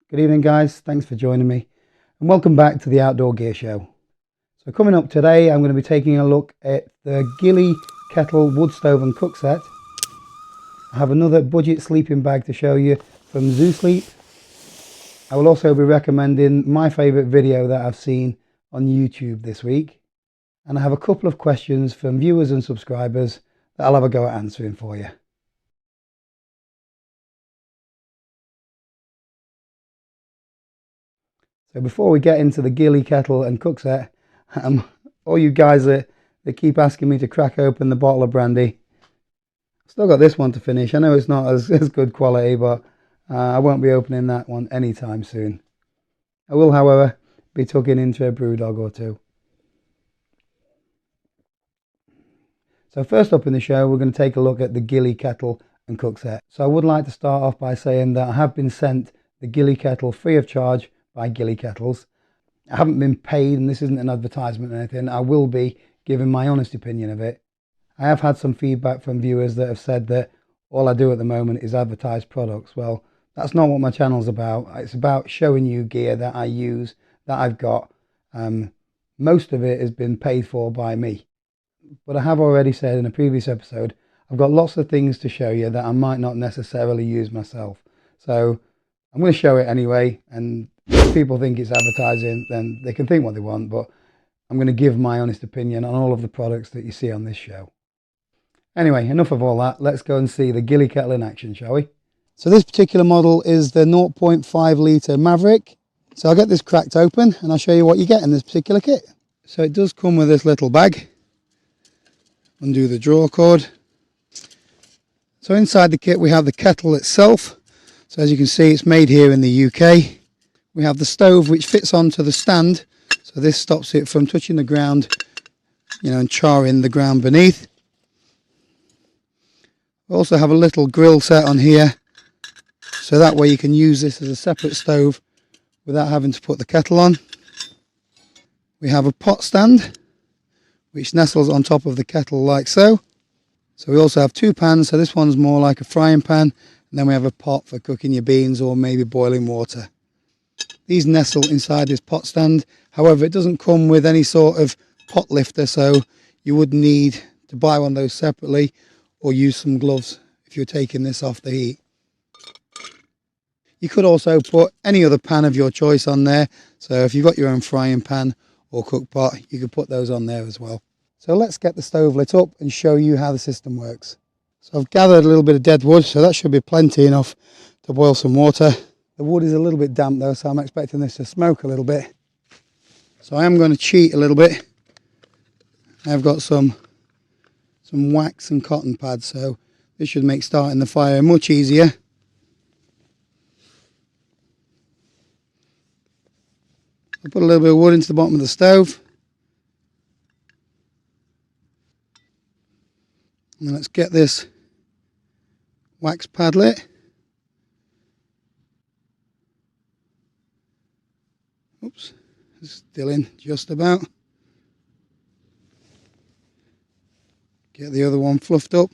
Good evening guys, thanks for joining me and welcome back to the Outdoor Gear Show. So coming up today I'm going to be taking a look at the Ghillie Kettle wood stove and cook set. I have another budget sleeping bag to show you from ZuSleep. I will also be recommending my favourite video that I've seen on YouTube this week, and I have a couple of questions from viewers and subscribers that I'll have a go at answering for you. So before we get into the Ghillie Kettle and cook set, all you guys that keep asking me to crack open the bottle of brandy, I've still got this one to finish. I know it's not as good quality, but I won't be opening that one anytime soon. I will, however, be tucking into a brew dog or two. So first up in the show, we're going to take a look at the Ghillie Kettle and cook set. So I would like to start off by saying that I have been sent the Ghillie Kettle free of charge by Ghillie Kettles. I haven't been paid, and this isn't an advertisement or anything. I will be giving my honest opinion of it. I have had some feedback from viewers that have said that all I do at the moment is advertise products. Well, that's not what my channel's about. It's about showing you gear that I use, that I've got. Most of it has been paid for by me. But I have already said in a previous episode, I've got lots of things to show you that I might not necessarily use myself. So I'm going to show it anyway, and if people think it's advertising, then they can think what they want, but I'm going to give my honest opinion on all of the products that you see on this show. Anyway, enough of all that. Let's go and see the Ghillie Kettle in action, shall we? So this particular model is the 0.5 litre Maverick. So I'll get this cracked open and I'll show you what you get in this particular kit. So it does come with this little bag. Undo the drawer cord. So inside the kit we have the kettle itself. So as you can see, it's made here in the UK. We have the stove which fits onto the stand, so this stops it from touching the ground, and charring the ground beneath. We also have a little grill set on here, so that way you can use this as a separate stove without having to put the kettle on. We have a pot stand which nestles on top of the kettle like so. So we also have two pans, so this one's more like a frying pan, and then we have a pot for cooking your beans or maybe boiling water. These nestle inside this pot stand. However, it doesn't come with any sort of pot lifter, so you would need to buy one of those separately or use some gloves if you're taking this off the heat. You could also put any other pan of your choice on there. So if you've got your own frying pan or cook pot, you could put those on there as well. So let's get the stove lit up and show you how the system works. So I've gathered a little bit of dead wood, so that should be plenty enough to boil some water. The wood is a little bit damp though, so I'm expecting this to smoke a little bit. So I am going to cheat a little bit. I've got some wax and cotton pads, so this should make starting the fire much easier. I'll put a little bit of wood into the bottom of the stove. And let's get this wax pad lit. Oops, it's still in just about. Get the other one fluffed up.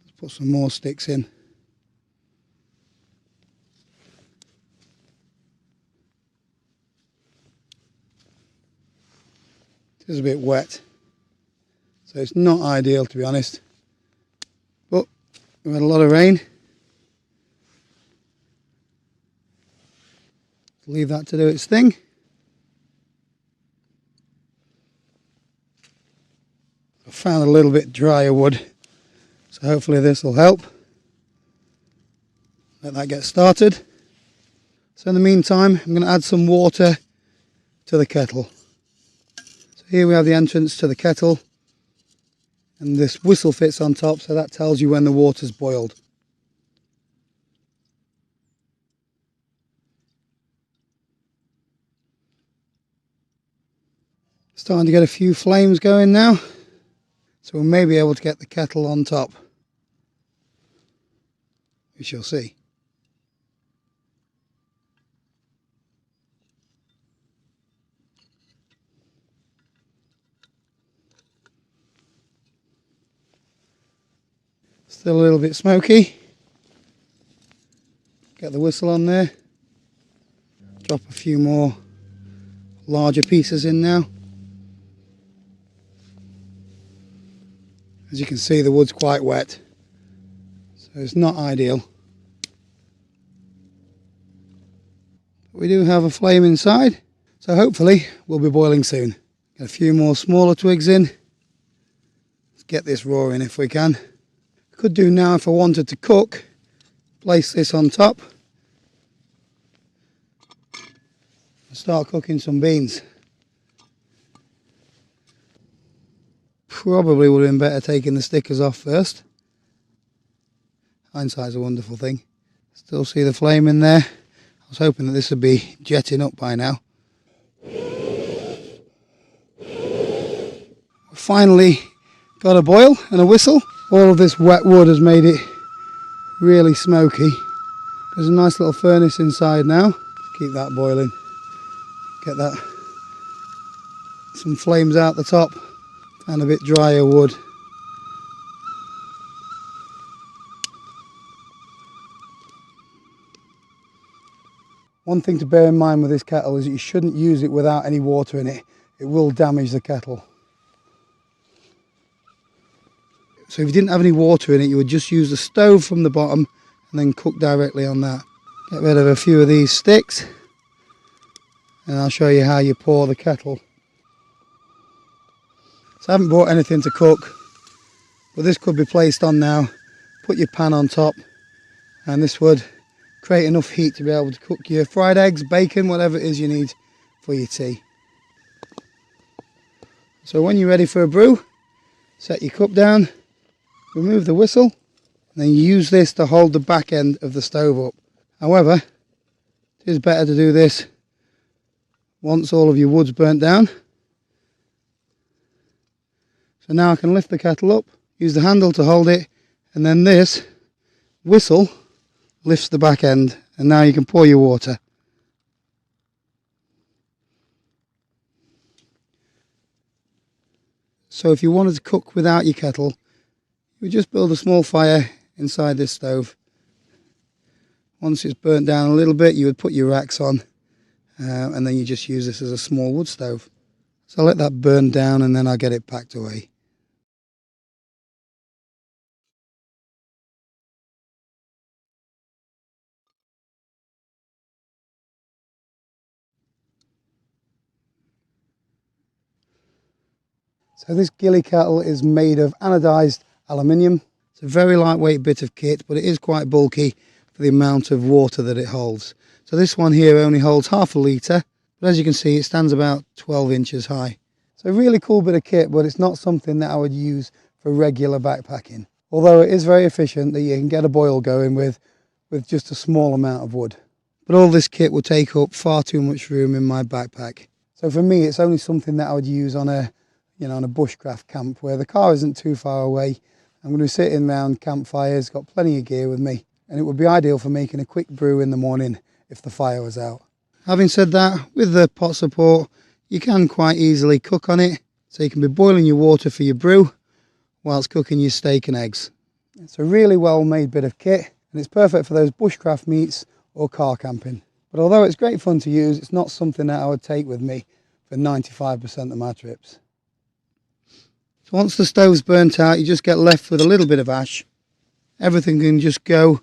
Let's put some more sticks in. It is a bit wet, so it's not ideal to be honest, but we've had a lot of rain. Leave that to do its thing. I found a little bit drier wood, so hopefully this will help. Let that get started. So in the meantime, I'm going to add some water to the kettle. So here we have the entrance to the kettle, and this whistle fits on top, so that tells you when the water's boiled. Starting to get a few flames going now, so we may be able to get the kettle on top. We shall see. Still a little bit smoky. Get the whistle on there. Drop a few more larger pieces in now. As you can see, the wood's quite wet, so it's not ideal. But we do have a flame inside, so hopefully we'll be boiling soon. Get a few more smaller twigs in. Let's get this roaring if we can. Could do now if I wanted to cook. Place this on top and start cooking some beans. Probably would have been better taking the stickers off first. Hindsight's a wonderful thing. Still see the flame in there. I was hoping that this would be jetting up by now. Finally got a boil and a whistle. All of this wet wood has made it really smoky. There's a nice little furnace inside now. Keep that boiling. Get that, some flames out the top and a bit drier wood. One thing to bear in mind with this kettle is that you shouldn't use it without any water in it. It will damage the kettle. So if you didn't have any water in it, you would just use the stove from the bottom and then cook directly on that. Get rid of a few of these sticks and I'll show you how you pour the kettle. So I haven't brought anything to cook, but this could be placed on now. Put your pan on top and this would create enough heat to be able to cook your fried eggs, bacon, whatever it is you need for your tea. So when you're ready for a brew, set your cup down, remove the whistle, and then use this to hold the back end of the stove up. However, it is better to do this once all of your wood's burnt down. So now I can lift the kettle up, use the handle to hold it, and then this whistle lifts the back end, and now you can pour your water. So if you wanted to cook without your kettle, you would just build a small fire inside this stove. Once it's burnt down a little bit, you would put your racks on, and then you just use this as a small wood stove. So I'll let that burn down and then I'll get it packed away. So this Ghillie Kettle is made of anodised aluminium. It's a very lightweight bit of kit, but it is quite bulky for the amount of water that it holds. So this one here only holds half a litre, but as you can see it stands about 12 inches high. So a really cool bit of kit, but it's not something that I would use for regular backpacking. Although it is very efficient that you can get a boil going with just a small amount of wood. But all this kit will take up far too much room in my backpack. So for me it's only something that I would use on a bushcraft camp where the car isn't too far away. I'm going to be sitting around campfires, got plenty of gear with me, and it would be ideal for making a quick brew in the morning if the fire was out. Having said that, with the pot support, you can quite easily cook on it, so you can be boiling your water for your brew whilst cooking your steak and eggs. It's a really well made bit of kit, and it's perfect for those bushcraft meets or car camping. But although it's great fun to use, it's not something that I would take with me for 95% of my trips. So once the stove's burnt out, you just get left with a little bit of ash. Everything can just go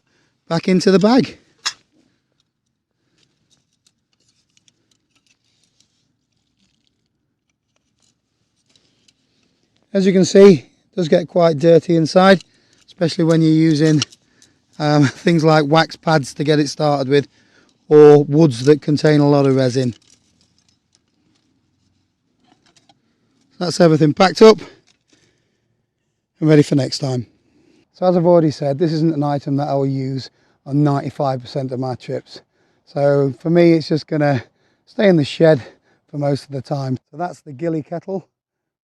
back into the bag. As you can see, it does get quite dirty inside, especially when you're using things like wax pads to get it started with, or woods that contain a lot of resin. That's everything packed up and ready for next time. So as I've already said, this isn't an item that I will use on 95% of my trips. So for me, it's just going to stay in the shed for most of the time. So that's the Ghillie Kettle.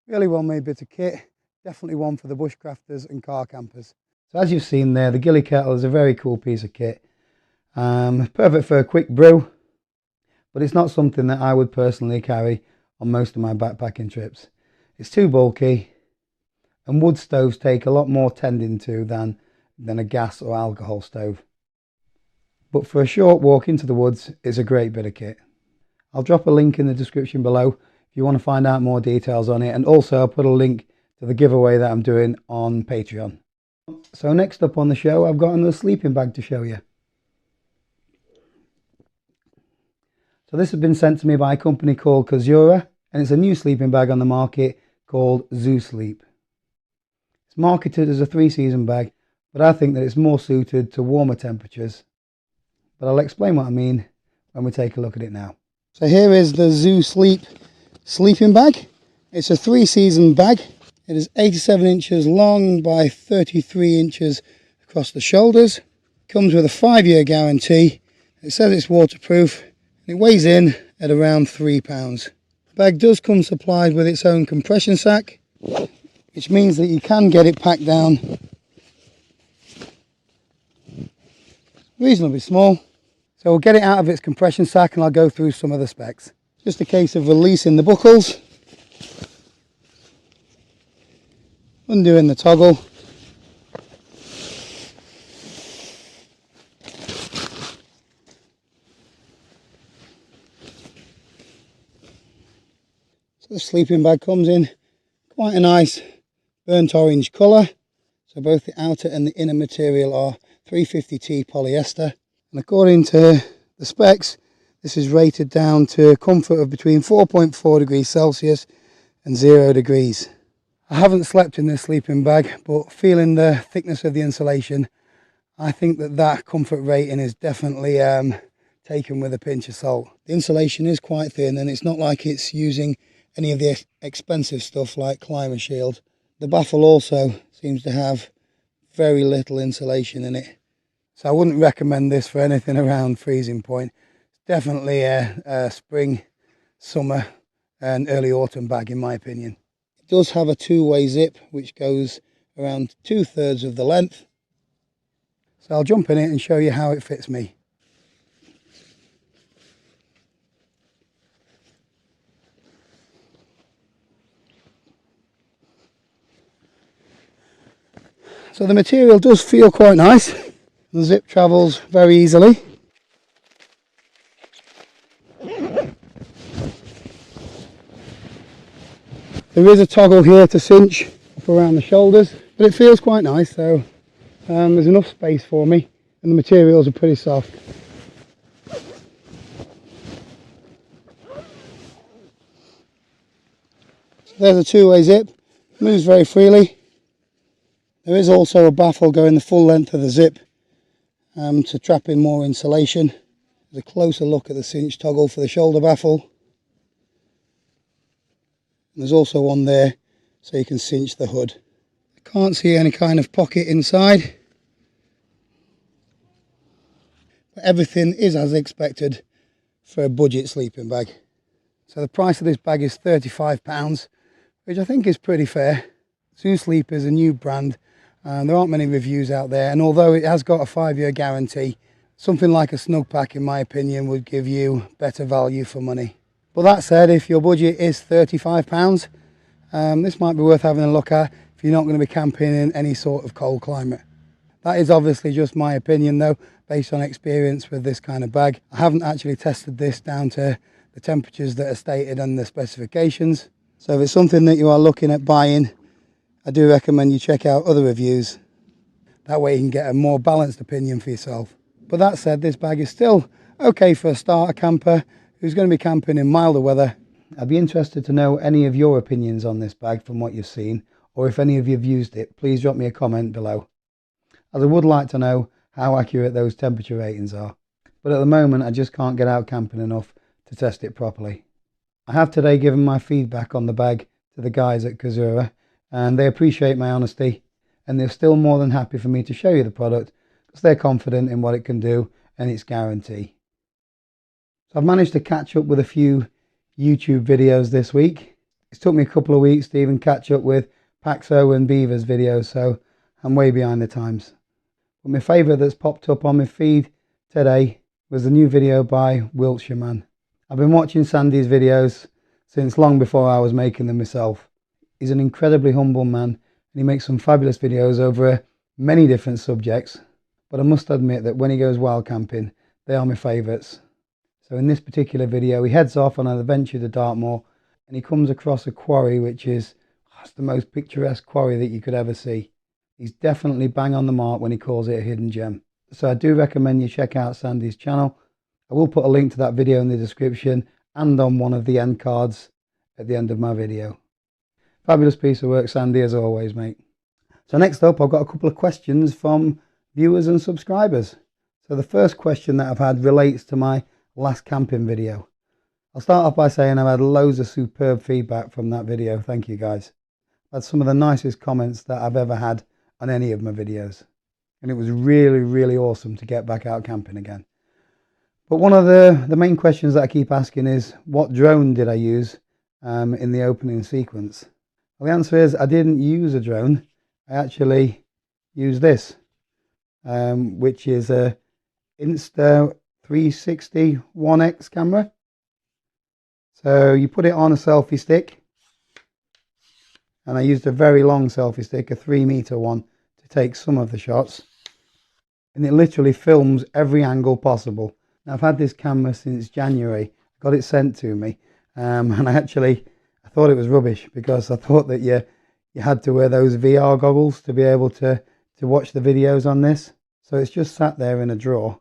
Really well made bit of kit. Definitely one for the bushcrafters and car campers. So as you've seen there, the Ghillie Kettle is a very cool piece of kit. Perfect for a quick brew, but it's not something that I would personally carry on most of my backpacking trips. It's too bulky, and wood stoves take a lot more tending to than a gas or alcohol stove. but for a short walk into the woods, it's a great bit of kit. I'll drop a link in the description below if you want to find out more details on it, and also I'll put a link to the giveaway that I'm doing on Patreon. So next up on the show, I've got another sleeping bag to show you. So this has been sent to me by a company called Kazura, and it's a new sleeping bag on the market called ZuSleep. It's marketed as a 3-season bag, but I think that it's more suited to warmer temperatures. But I'll explain what I mean when we take a look at it now. So here is the ZuSleep sleeping bag. It's a 3-season bag. It is 87 inches long by 33 inches across the shoulders. Comes with a 5-year guarantee. It says it's waterproof. It weighs in at around 3 pounds. The bag does come supplied with its own compression sack, which means that you can get it packed down reasonably small. So we'll get it out of its compression sack and I'll go through some of the specs. Just a case of releasing the buckles, undoing the toggle, so the sleeping bag comes in quite a nice burnt orange colour. So both the outer and the inner material are 350T polyester. And according to the specs, this is rated down to a comfort of between 4.4 degrees Celsius and 0 degrees. I haven't slept in this sleeping bag, but feeling the thickness of the insulation, I think that comfort rating is definitely taken with a pinch of salt. The insulation is quite thin, and it's not like it's using any of the expensive stuff like Climate Shield. The baffle also seems to have very little insulation in it. So I wouldn't recommend this for anything around freezing point. It's definitely a spring, summer and early autumn bag in my opinion. It does have a 2-way zip which goes around 2/3 of the length. So I'll jump in it and show you how it fits me. So the material does feel quite nice. The zip travels very easily. There is a toggle here to cinch up around the shoulders, but it feels quite nice, so there's enough space for me, and the materials are pretty soft. There's a 2-way zip, moves very freely. There is also a baffle going the full length of the zip to trap in more insulation. There's a closer look at the cinch toggle for the shoulder baffle. And there's also one there so you can cinch the hood. I can't see any kind of pocket inside. But everything is as expected for a budget sleeping bag. So the price of this bag is £35, which I think is pretty fair. ZuSleep is a new brand. There aren't many reviews out there, and although it has got a 5-year guarantee, something like a snug pack in my opinion would give you better value for money. But that said, if your budget is £35, this might be worth having a look at if you're not going to be camping in any sort of cold climate. That is obviously just my opinion though, based on experience with this kind of bag. I haven't actually tested this down to the temperatures that are stated on the specifications. So if it's something that you are looking at buying, I do recommend you check out other reviews. That way you can get a more balanced opinion for yourself. But that said, this bag is still okay for a starter camper who's going to be camping in milder weather. I'd be interested to know any of your opinions on this bag from what you've seen, or if any of you have used it, please drop me a comment below, as I would like to know how accurate those temperature ratings are. But at the moment I just can't get out camping enough to test it properly. I have today given my feedback on the bag to the guys at Kazura, and they appreciate my honesty, and they're still more than happy for me to show you the product because they're confident in what it can do and its guarantee. So I've managed to catch up with a few YouTube videos this week. It's took me a couple of weeks to even catch up with Paxo and Beaver's videos, so I'm way behind the times. But my favourite that's popped up on my feed today was the new video by Wiltshire Man. I've been watching Sandy's videos since long before I was making them myself. He's an incredibly humble man, and he makes some fabulous videos over many different subjects. but I must admit that when he goes wild camping, they are my favourites. So in this particular video, he heads off on an adventure to Dartmoor, and he comes across a quarry which is the most picturesque quarry that you could ever see. He's definitely bang on the mark when he calls it a hidden gem. So I do recommend you check out Sandy's channel. I will put a link to that video in the description and on one of the end cards at the end of my video. Fabulous piece of work, Sandy, as always, mate. So next up, I've got a couple of questions from viewers and subscribers. So the first question that I've had relates to my last camping video. I'll start off by saying I've had loads of superb feedback from that video. Thank you, guys. I've had some of the nicest comments that I've ever had on any of my videos. And it was really, really awesome to get back out camping again. But one of the main questions that I keep asking is, what drone did I use in the opening sequence? Well, the answer is I didn't use a drone. I actually used this, which is a Insta360 1X camera. So you put it on a selfie stick, and I used a very long selfie stick, a 3-meter one, to take some of the shots, and it literally films every angle possible. Now, I've had this camera since January. I got it sent to me, and I thought it was rubbish because I thought that you had to wear those VR goggles to be able to watch the videos on this. So it's just sat there in a drawer.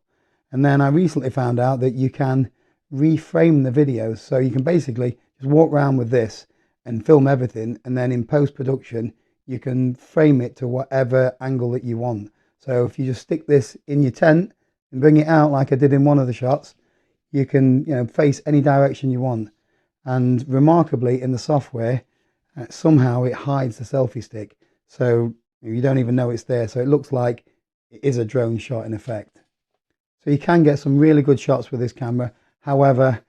And then I recently found out that you can reframe the videos, so you can basically just walk around with this and film everything, and then in post-production you can frame it to whatever angle that you want. So if you just stick this in your tent and bring it out like I did in one of the shots, you can face any direction you want. And remarkably, in the software, somehow it hides the selfie stick, so you don't even know it's there, so it looks like it is a drone shot in effect. So you can get some really good shots with this camera. However,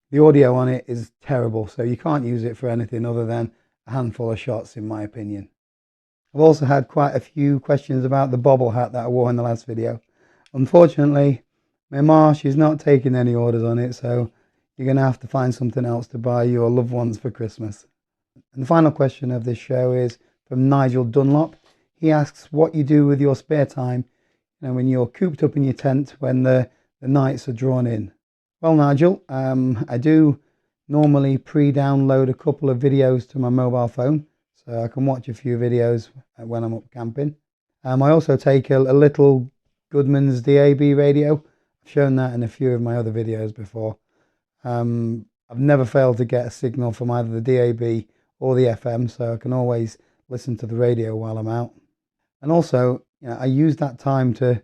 the audio on it is terrible, so you can't use it for anything other than a handful of shots, in my opinion. I've also had quite a few questions about the bobble hat that I wore in the last video. Unfortunately, my ma, she's not taking any orders on it, so you're going to have to find something else to buy your loved ones for Christmas. And the final question of this show is from Nigel Dunlop. He asks what you do with your spare time, when you're cooped up in your tent when the nights are drawn in. Well, Nigel, I do normally pre-download a couple of videos to my mobile phone, so I can watch a few videos when I'm up camping. I also take a little Goodman's DAB radio. I've shown that in a few of my other videos before. I've never failed to get a signal from either the DAB or the FM, so I can always listen to the radio while I'm out. And also, I use that time to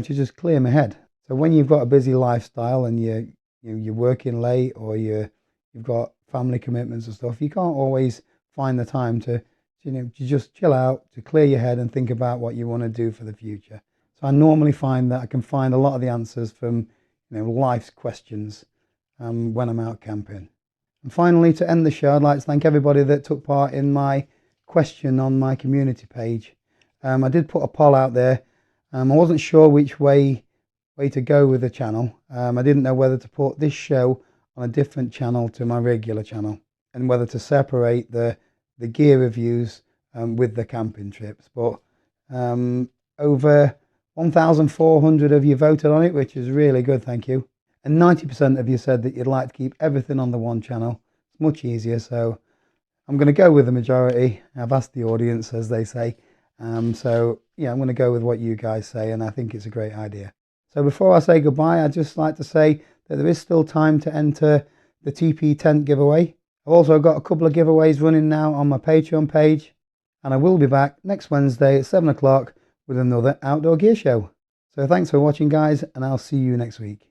just clear my head. So when you've got a busy lifestyle and you're working late, or you've got family commitments and stuff, you can't always find the time to just chill out, to clear your head and think about what you want to do for the future. So I normally find that I can find a lot of the answers from life's questions when I'm out camping. And finally, to end the show, I'd like to thank everybody that took part in my question on my community page. I did put a poll out there. I wasn't sure which way to go with the channel. I didn't know whether to put this show on a different channel to my regular channel, and whether to separate the gear reviews with the camping trips. But over 1,400 of you voted on it, which is really good, thank you. And 90% of you said that you'd like to keep everything on the one channel. It's much easier, so I'm going to go with the majority. I've asked the audience, as they say. So yeah, I'm going to go with what you guys say, and I think it's a great idea. So before I say goodbye, I'd just like to say that there is still time to enter the TP tent giveaway. I've also got a couple of giveaways running now on my Patreon page, and I will be back next Wednesday at 7 o'clock with another outdoor gear show. So thanks for watching, guys, and I'll see you next week.